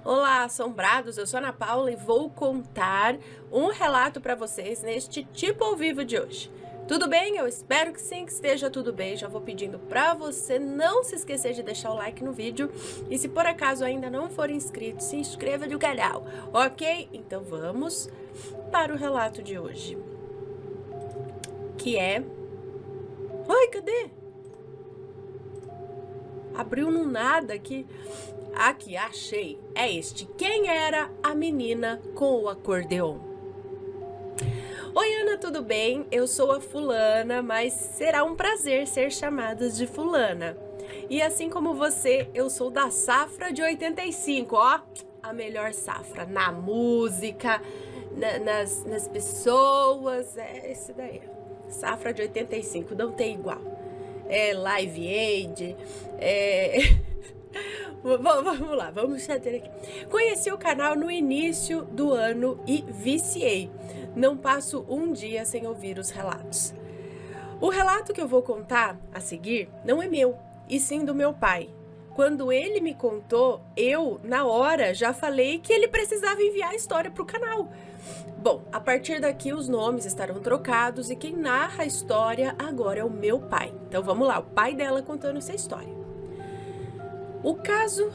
Olá, assombrados, eu sou Ana Paula e vou contar um relato para vocês neste tipo ao vivo de hoje. Tudo bem? Eu espero que sim, que esteja tudo bem. Já vou pedindo para você não se esquecer de deixar o like no vídeo e se por acaso ainda não for inscrito, se inscreva no canal, ok? Então vamos para o relato de hoje, que é... Ai, cadê? Abriu no nada aqui. Aqui, achei. É este. Quem era a menina com o acordeon? Oi, Ana, tudo bem? Eu sou a fulana, mas será um prazer ser chamada de fulana. E assim como você, eu sou da safra de 85, ó. A melhor safra na música, nas pessoas. É esse daí. Safra de 85, não tem igual. É Live Aid, Vamos lá, vamos chatear aqui. Conheci o canal no início do ano e viciei. Não passo um dia sem ouvir os relatos. O relato que eu vou contar a seguir não é meu, e sim do meu pai. Quando ele me contou, eu, na hora, já falei que ele precisava enviar a história para o canal. Bom, a partir daqui os nomes estarão trocados e quem narra a história agora é o meu pai. Então vamos lá, o pai dela contando essa história. O caso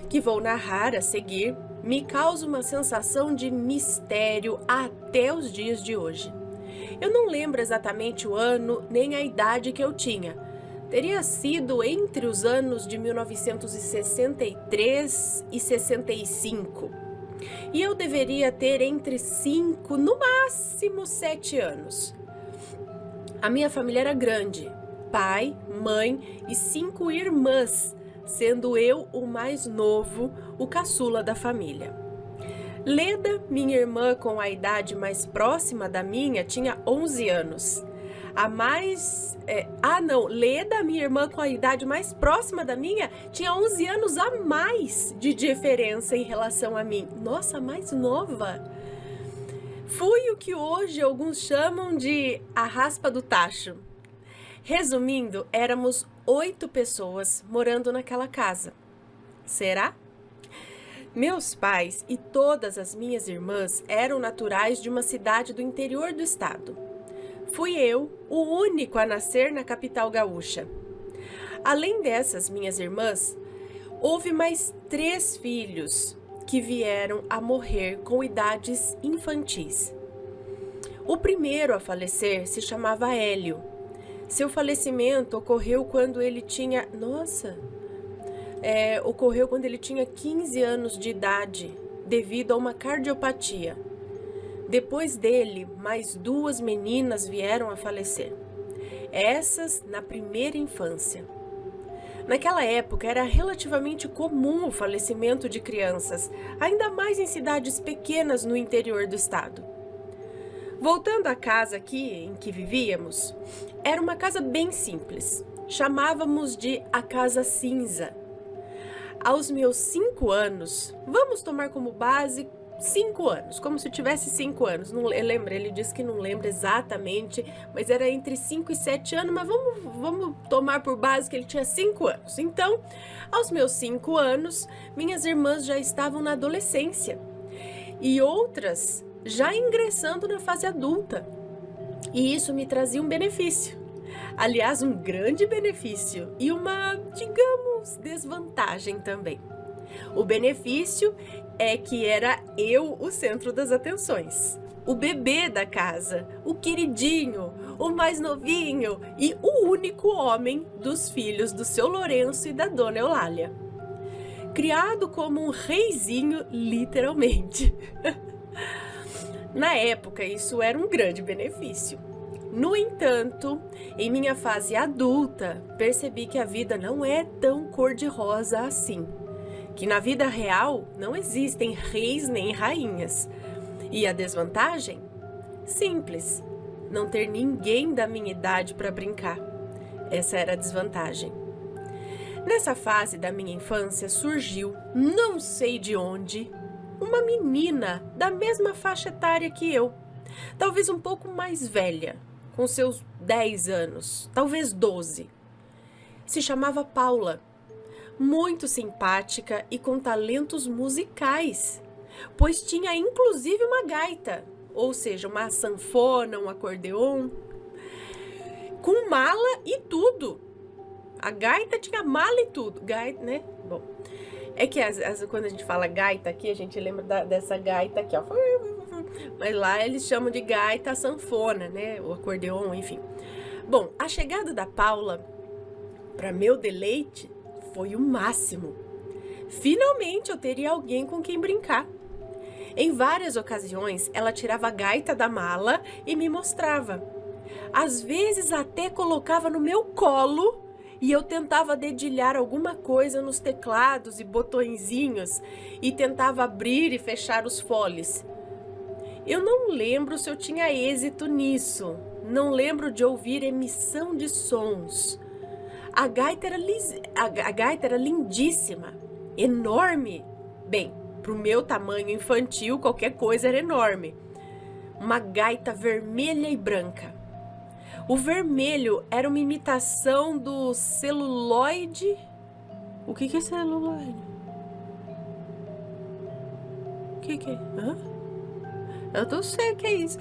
que vou narrar a seguir me causa uma sensação de mistério até os dias de hoje. Eu não lembro exatamente o ano nem a idade que eu tinha. Teria sido entre os anos de 1963 e 65. E eu deveria ter entre 5, no máximo 7 anos. A minha família era grande, pai, mãe e 5 irmãs, sendo eu o mais novo, o caçula da família. Leda, minha irmã com a idade mais próxima da minha, tinha 11 anos. Leda, minha irmã com a idade mais próxima da minha, tinha 11 anos a mais de diferença em relação a mim. Nossa, a mais nova. Fui o que hoje alguns chamam de a raspa do tacho. Resumindo, éramos 8 pessoas morando naquela casa. Será? Meus pais e todas as minhas irmãs eram naturais de uma cidade do interior do estado. Fui eu, o único a nascer na capital gaúcha. Além dessas minhas irmãs, houve mais 3 filhos que vieram a morrer com idades infantis. O primeiro a falecer se chamava Hélio. Seu falecimento ocorreu quando ele tinha... ocorreu quando ele tinha 15 anos de idade, devido a uma cardiopatia. Depois dele, mais 2 meninas vieram a falecer. Essas na primeira infância. Naquela época era relativamente comum o falecimento de crianças, ainda mais em cidades pequenas no interior do estado. Voltando à casa aqui em que vivíamos, era uma casa bem simples. Chamávamos de a Casa Cinza. Aos meus 5 anos, vamos tomar como base 5 anos, como se eu tivesse 5 anos. Não lembra, ele disse que não lembra exatamente, mas era entre 5 e 7 anos, mas vamos tomar por base que ele tinha 5 anos. Então, aos meus 5 anos, minhas irmãs já estavam na adolescência e outras já ingressando na fase adulta. E isso me trazia um benefício. Aliás, um grande benefício e uma, digamos, desvantagem também. O benefício é que era eu o centro das atenções, o bebê da casa, o queridinho, o mais novinho e o único homem dos filhos do seu Lourenço e da dona Eulália. Criado como um reizinho, literalmente. Na época, isso era um grande benefício. No entanto, em minha fase adulta, percebi que a vida não é tão cor-de-rosa assim. Que na vida real não existem reis nem rainhas. E a desvantagem? Simples, não ter ninguém da minha idade para brincar. Essa era a desvantagem. Nessa fase da minha infância surgiu, não sei de onde, uma menina da mesma faixa etária que eu, talvez um pouco mais velha, com seus 10 anos, talvez 12. Se chamava Paula. muito simpática e com talentos musicais, pois tinha inclusive uma gaita, ou seja, uma sanfona, um acordeon, com mala e tudo. A gaita tinha mala e tudo. Gaita, né? Bom, é que quando a gente fala gaita aqui, a gente lembra dessa gaita aqui, ó. Mas lá eles chamam de gaita sanfona, né? O acordeon, enfim. Bom, a chegada da Paula, para meu deleite, foi o máximo. Finalmente eu teria alguém com quem brincar. Em várias ocasiões, ela tirava a gaita da mala e me mostrava. Às vezes até colocava no meu colo e eu tentava dedilhar alguma coisa nos teclados e botõezinhos e tentava abrir e fechar os foles. Eu não lembro se eu tinha êxito nisso. Não lembro de ouvir emissão de sons. A gaita era lindíssima, enorme. Bem, pro meu tamanho infantil, qualquer coisa era enorme. Uma gaita vermelha e branca. O vermelho era uma imitação do celuloide. O que é celuloide? O que é? Hã? Eu não sei o que é isso.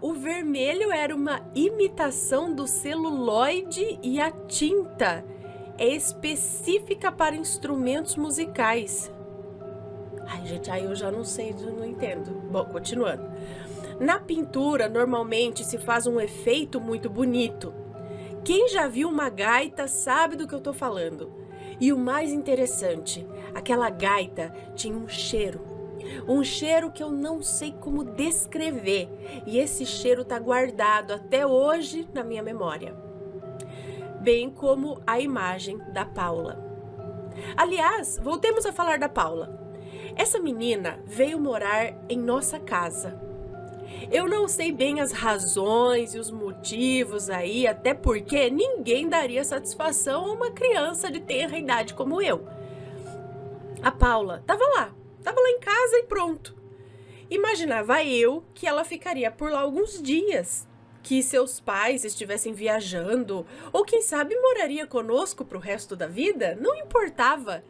O vermelho era uma imitação do celuloide e a tinta é específica para instrumentos musicais. Ai, gente, aí eu já não sei, eu não entendo. Bom, continuando. Na pintura, normalmente se faz um efeito muito bonito. Quem já viu uma gaita sabe do que eu tô falando. E o mais interessante, aquela gaita tinha um cheiro que eu não sei como descrever, e esse cheiro tá guardado até hoje na minha memória, bem como a imagem da Paula. Aliás, voltemos a falar da Paula. Essa menina veio morar em nossa casa. Eu não sei bem as razões e os motivos aí, até porque ninguém daria satisfação a uma criança de tenra idade como eu. A Paula estava lá em casa e pronto. Imaginava eu que ela ficaria por lá alguns dias, que seus pais estivessem viajando, ou quem sabe moraria conosco para o resto da vida. Não importava.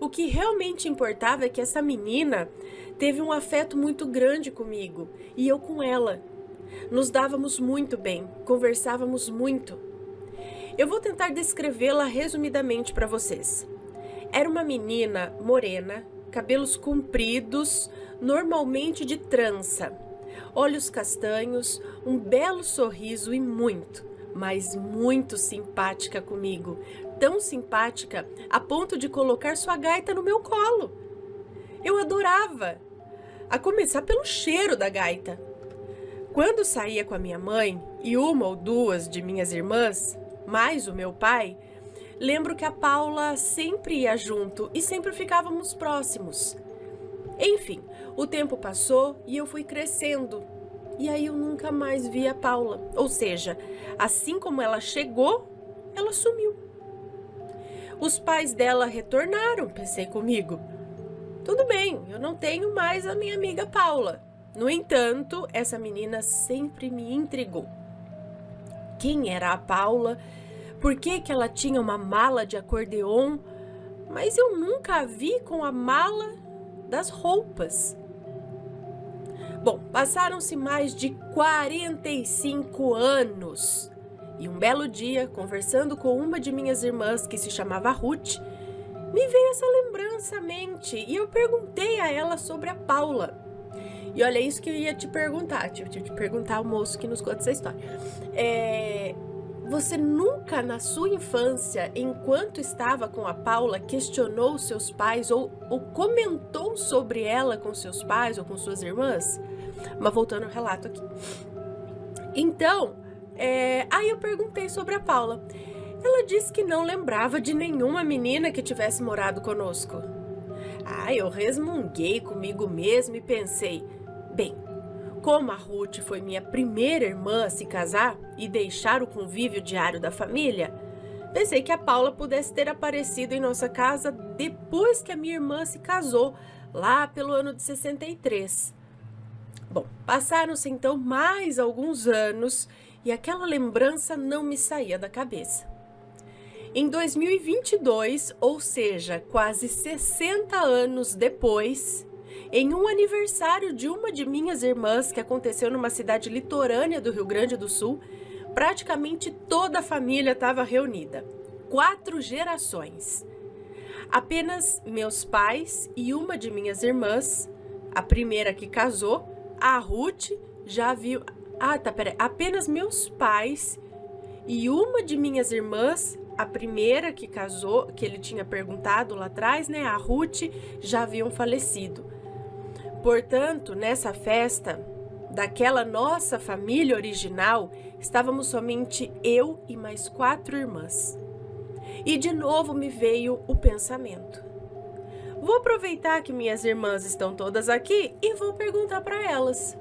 O que realmente importava é que essa menina teve um afeto muito grande comigo e eu com ela. Nos dávamos muito bem, conversávamos muito. Eu vou tentar descrevê-la resumidamente para vocês. Era uma menina morena, cabelos compridos, normalmente de trança, olhos castanhos, um belo sorriso e muito, mas muito simpática comigo. Tão simpática a ponto de colocar sua gaita no meu colo. Eu adorava, a começar pelo cheiro da gaita. Quando saía com a minha mãe e uma ou duas de minhas irmãs, mais o meu pai, lembro que a Paula sempre ia junto e sempre ficávamos próximos. Enfim, o tempo passou e eu fui crescendo. E aí eu nunca mais vi a Paula. Ou seja, assim como ela chegou, ela sumiu. Os pais dela retornaram, pensei comigo. Tudo bem, eu não tenho mais a minha amiga Paula. No entanto, essa menina sempre me intrigou. Quem era a Paula? Por que ela tinha uma mala de acordeon? Mas eu nunca a vi com a mala das roupas. Bom, passaram-se mais de 45 anos. E um belo dia, conversando com uma de minhas irmãs, que se chamava Ruth, me veio essa lembrança à mente e eu perguntei a ela sobre a Paula. E olha, isso que eu ia te perguntar, te perguntar ao moço que nos conta essa história. Você nunca na sua infância, enquanto estava com a Paula, questionou seus pais ou comentou sobre ela com seus pais ou com suas irmãs? Mas voltando ao relato aqui. Então, aí eu perguntei sobre a Paula. Ela disse que não lembrava de nenhuma menina que tivesse morado conosco. Eu resmunguei comigo mesmo e pensei, bem, como a Ruth foi minha primeira irmã a se casar e deixar o convívio diário da família, pensei que a Paula pudesse ter aparecido em nossa casa depois que a minha irmã se casou, lá pelo ano de 63. Bom, passaram-se então mais alguns anos e aquela lembrança não me saía da cabeça. Em 2022, ou seja, quase 60 anos depois, em um aniversário de uma de minhas irmãs que aconteceu numa cidade litorânea do Rio Grande do Sul, praticamente toda a família estava reunida. 4 gerações. Apenas meus pais e uma de minhas irmãs, a primeira que casou, a Ruth, já viu... Apenas meus pais e uma de minhas irmãs, a primeira que casou, que ele tinha perguntado lá atrás, né, a Ruth, já haviam falecido. Portanto, nessa festa daquela nossa família original, estávamos somente eu e mais 4 irmãs. E de novo me veio o pensamento. Vou aproveitar que minhas irmãs estão todas aqui e vou perguntar para elas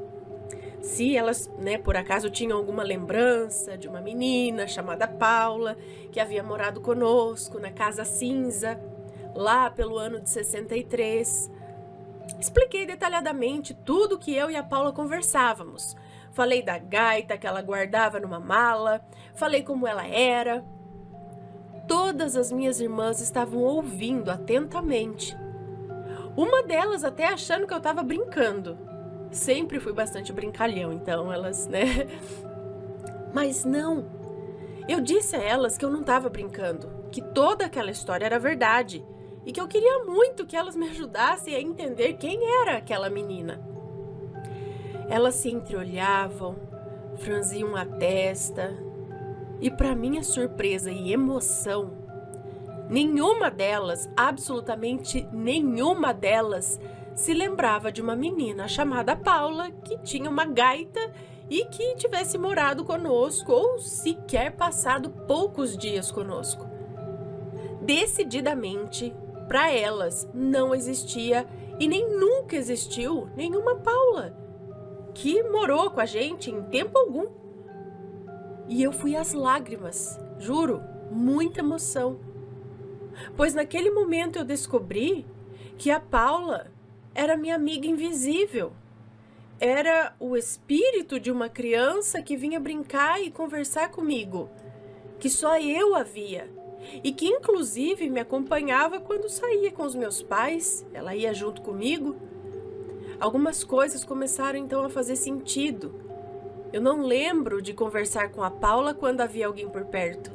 se elas, né, por acaso tinham alguma lembrança de uma menina chamada Paula, que havia morado conosco na Casa Cinza, lá pelo ano de 63. Expliquei detalhadamente tudo que eu e a Paula conversávamos. Falei da gaita que ela guardava numa mala, falei como ela era. Todas as minhas irmãs estavam ouvindo atentamente. Uma delas até achando que eu estava brincando. Sempre fui bastante brincalhão, então elas, né? Mas não. Eu disse a elas que eu não estava brincando, que toda aquela história era verdade e que eu queria muito que elas me ajudassem a entender quem era aquela menina. Elas se entreolhavam, franziam a testa e, para minha surpresa e emoção, nenhuma delas, absolutamente nenhuma delas, se lembrava de uma menina chamada Paula que tinha uma gaita e que tivesse morado conosco ou sequer passado poucos dias conosco. Decididamente, para elas não existia e nem nunca existiu nenhuma Paula que morou com a gente em tempo algum. E eu fui às lágrimas, juro, muita emoção. Pois naquele momento eu descobri que a Paula era minha amiga invisível. Era o espírito de uma criança que vinha brincar e conversar comigo, que só eu a via, e que inclusive me acompanhava quando saía com os meus pais, ela ia junto comigo. Algumas coisas começaram então a fazer sentido. Eu não lembro de conversar com a Paula quando havia alguém por perto.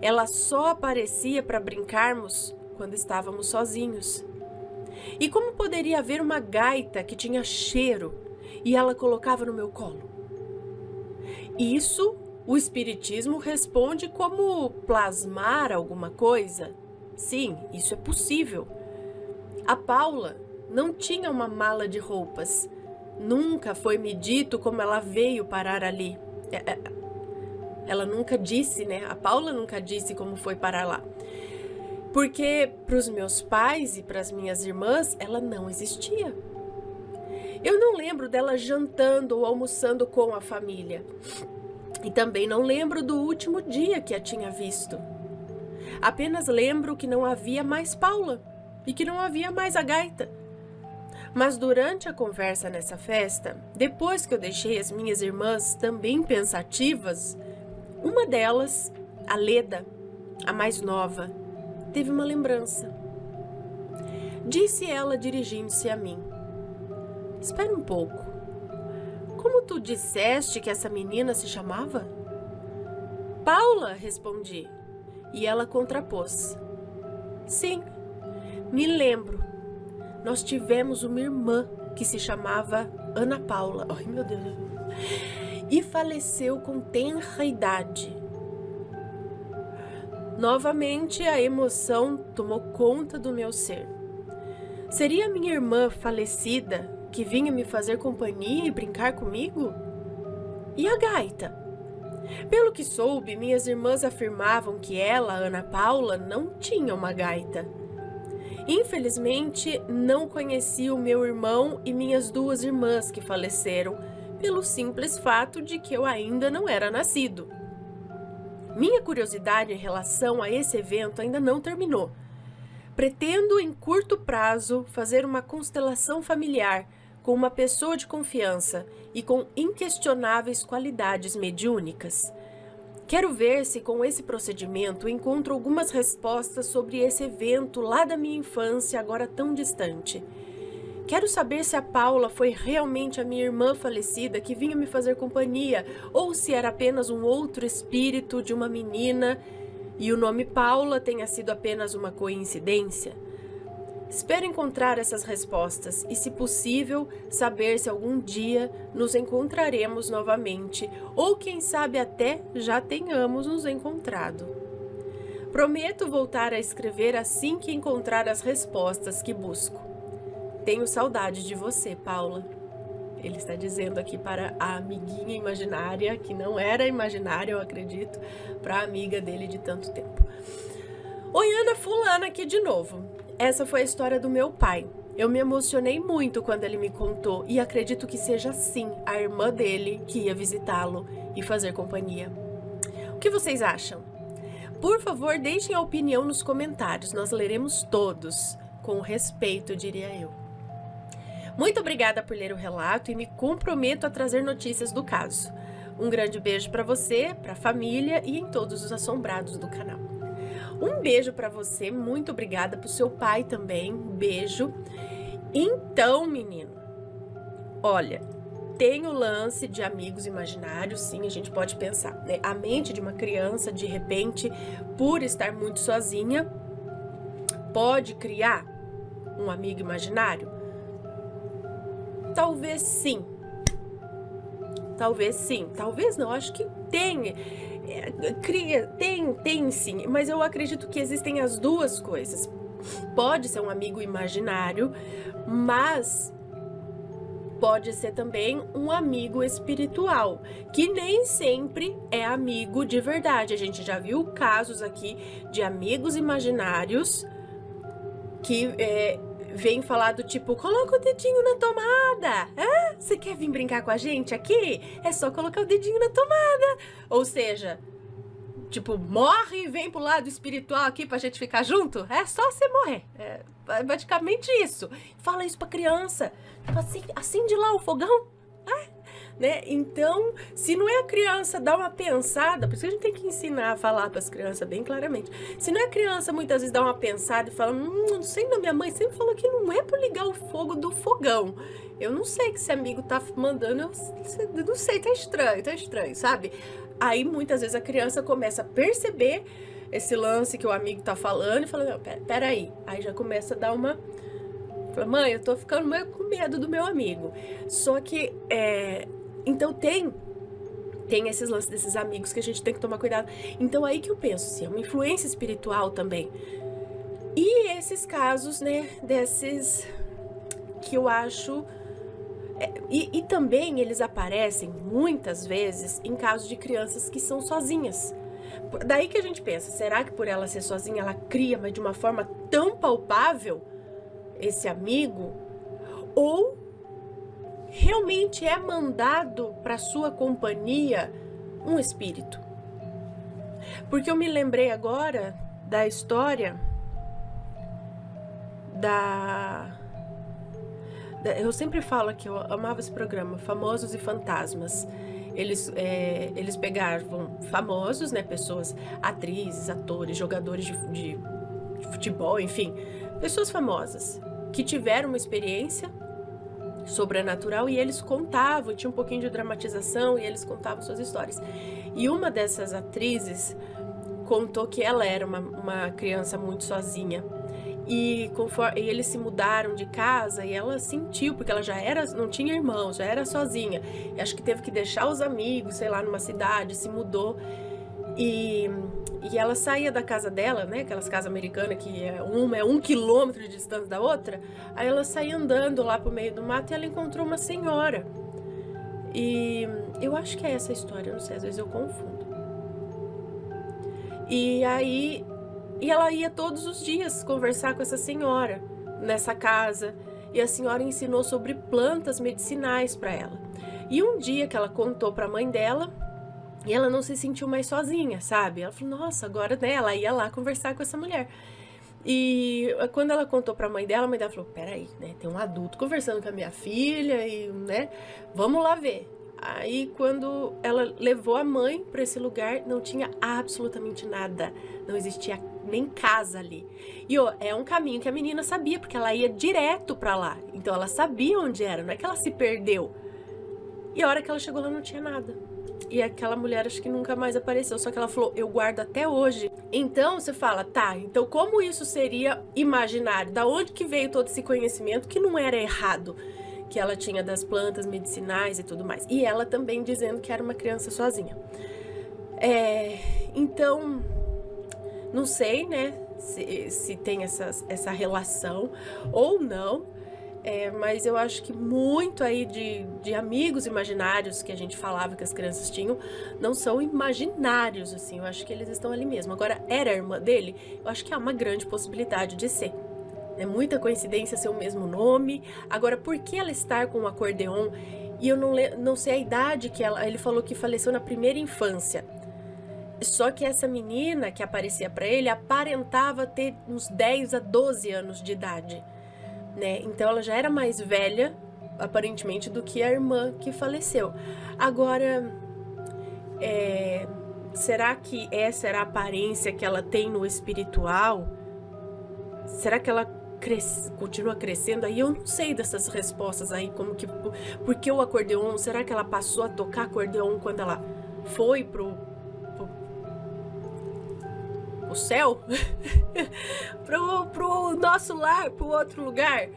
Ela só aparecia para brincarmos quando estávamos sozinhos. E como poderia haver uma gaita que tinha cheiro e ela colocava no meu colo? Isso, o espiritismo responde como plasmar alguma coisa. Sim, isso é possível. A Paula não tinha uma mala de roupas. Nunca foi me dito como ela veio parar ali. Ela nunca disse, né? A Paula nunca disse como foi parar lá. Porque para os meus pais e para as minhas irmãs, ela não existia. Eu não lembro dela jantando ou almoçando com a família. E também não lembro do último dia que a tinha visto. Apenas lembro que não havia mais Paula e que não havia mais a gaita. Mas durante a conversa nessa festa, depois que eu deixei as minhas irmãs também pensativas, uma delas, a Leda, a mais nova, teve uma lembrança. Disse ela dirigindo-se a mim: espera um pouco. Como tu disseste que essa menina se chamava? Paula, respondi. E ela contrapôs: sim, me lembro. Nós tivemos uma irmã que se chamava Ana Paula. Ai, meu Deus. E faleceu com tenra idade. Novamente a emoção tomou conta do meu ser. Seria minha irmã falecida que vinha me fazer companhia e brincar comigo? E a gaita? Pelo que soube, minhas irmãs afirmavam que ela, Ana Paula, não tinha uma gaita. Infelizmente, não conheci o meu irmão e minhas 2 irmãs que faleceram, pelo simples fato de que eu ainda não era nascido. Minha curiosidade em relação a esse evento ainda não terminou. Pretendo, em curto prazo, fazer uma constelação familiar com uma pessoa de confiança e com inquestionáveis qualidades mediúnicas. Quero ver se com esse procedimento encontro algumas respostas sobre esse evento lá da minha infância, agora tão distante. Quero saber se a Paula foi realmente a minha irmã falecida que vinha me fazer companhia, ou se era apenas um outro espírito de uma menina e o nome Paula tenha sido apenas uma coincidência. Espero encontrar essas respostas e, se possível, saber se algum dia nos encontraremos novamente ou, quem sabe, até já tenhamos nos encontrado. Prometo voltar a escrever assim que encontrar as respostas que busco. Tenho saudade de você, Paula. Ele está dizendo aqui para a amiguinha imaginária, que não era imaginária, eu acredito, para a amiga dele de tanto tempo. Oi, Ana Fulana aqui de novo. Essa foi a história do meu pai. Eu me emocionei muito quando ele me contou e acredito que seja sim a irmã dele que ia visitá-lo e fazer companhia. O que vocês acham? Por favor, deixem a opinião nos comentários. Nós leremos todos, com respeito, diria eu. Muito obrigada por ler o relato e me comprometo a trazer notícias do caso. Um grande beijo para você, para a família e em todos os assombrados do canal. Um beijo para você, muito obrigada, pro seu pai também, um beijo. Então, menino, olha, tem o lance de amigos imaginários, sim, a gente pode pensar, né? A mente de uma criança, de repente, por estar muito sozinha, pode criar um amigo imaginário? Talvez sim. Talvez sim, talvez não, acho que tem. Tem sim, mas eu acredito que existem as duas coisas. Pode ser um amigo imaginário, mas pode ser também um amigo espiritual, que nem sempre é amigo de verdade. A gente já viu casos aqui de amigos imaginários que vem falar do tipo, coloca o dedinho na tomada. Você quer vir brincar com a gente aqui? É só colocar o dedinho na tomada. Ou seja, tipo, morre e vem pro lado espiritual aqui pra gente ficar junto. É só você morrer. É praticamente isso. Fala isso pra criança. Tipo assim, acende lá o fogão. Né? Então, se não é a criança dar uma pensada, por isso que a gente tem que ensinar a falar para as crianças bem claramente. Se não é a criança muitas vezes dar uma pensada e fala, não sei, não, minha mãe sempre falou que não é para ligar o fogo do fogão. Eu não sei que esse amigo tá mandando, eu não sei, tá estranho, sabe? Aí muitas vezes a criança começa a perceber esse lance que o amigo tá falando e fala, não, peraí. Aí já começa a dar uma... Fala, mãe, eu tô ficando meio com medo do meu amigo. Só que, então tem esses lances desses amigos que a gente tem que tomar cuidado. Então aí que eu penso, assim, é uma influência espiritual também. E esses casos, né, desses que eu acho... E também eles aparecem muitas vezes em casos de crianças que são sozinhas. Daí que a gente pensa, será que por ela ser sozinha ela cria, mas de uma forma tão palpável, esse amigo? Ou realmente é mandado para sua companhia um espírito? Porque eu me lembrei agora da história eu sempre falo que eu amava esse programa, Famosos e Fantasmas. Eles pegavam famosos, né, pessoas, atrizes, atores, jogadores de futebol, enfim, pessoas famosas que tiveram uma experiência sobrenatural e eles contavam, tinha um pouquinho de dramatização e eles contavam suas histórias. E uma dessas atrizes contou que ela era uma criança muito sozinha. E eles se mudaram de casa e ela sentiu, porque ela não tinha irmãos, já era sozinha. E acho que teve que deixar os amigos, sei lá, numa cidade, se mudou. E ela saía da casa dela, né, aquelas casas americanas que uma é 1 quilômetro de distância da outra. Aí ela saía andando lá pro meio do mato e ela encontrou uma senhora. E eu acho que é essa a história, não sei, às vezes eu confundo. E aí... E ela ia todos os dias conversar com essa senhora nessa casa. E a senhora ensinou sobre plantas medicinais para ela. E um dia que ela contou para a mãe dela, e ela não se sentiu mais sozinha, sabe? Ela falou, nossa, agora, né, ela ia lá conversar com essa mulher. E quando ela contou para a mãe dela falou, peraí, né, tem um adulto conversando com a minha filha e, né, vamos lá ver. Aí, quando ela levou a mãe para esse lugar, não tinha absolutamente nada. Não existia nem casa ali. E ó, é um caminho que a menina sabia, porque ela ia direto para lá. Então ela sabia onde era, não é que ela se perdeu. E a hora que ela chegou lá não tinha nada. E aquela mulher acho que nunca mais apareceu, só que ela falou, eu guardo até hoje. Então você fala, tá, então como isso seria imaginário? Da onde que veio todo esse conhecimento que não era errado? Que ela tinha das plantas medicinais e tudo mais. E ela também dizendo que era uma criança sozinha. Então, não sei, né, se tem essa relação ou não, mas eu acho que muito aí de amigos imaginários que a gente falava que as crianças tinham, não são imaginários, assim, eu acho que eles estão ali mesmo. Agora, era a irmã dele? Eu acho que há uma grande possibilidade de ser. É muita coincidência ser o mesmo nome. Agora, por que ela estar com um acordeon? E eu não sei a idade que ela... Ele falou que faleceu na primeira infância. Só que essa menina que aparecia para ele aparentava ter uns 10 a 12 anos de idade, né? Então ela já era mais velha, aparentemente, do que a irmã que faleceu. Agora, será que essa era a aparência que ela tem no espiritual? Será que ela continua crescendo? Aí eu não sei dessas respostas aí, como que... Por que o acordeon? Será que ela passou a tocar acordeon quando ela foi pro céu? pro nosso lar, pro outro lugar?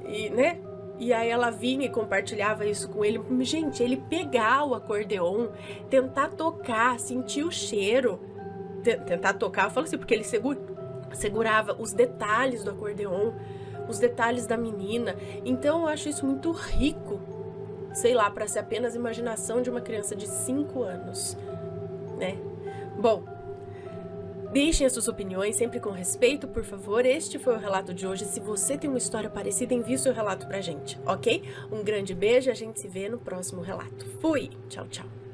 E, né? E aí ela vinha e compartilhava isso com ele. Gente, ele pegar o acordeon, tentar tocar, sentir o cheiro, tentar tocar, eu falo assim, porque ele segurava os detalhes do acordeon, os detalhes da menina. Então eu acho isso muito rico, sei lá, para ser apenas imaginação de uma criança de 5 anos, né? Bom, deixem as suas opiniões sempre com respeito, por favor. Este foi o relato de hoje. Se você tem uma história parecida, envie o seu relato pra gente, ok? Um grande beijo, a gente se vê no próximo relato. Fui! Tchau, tchau!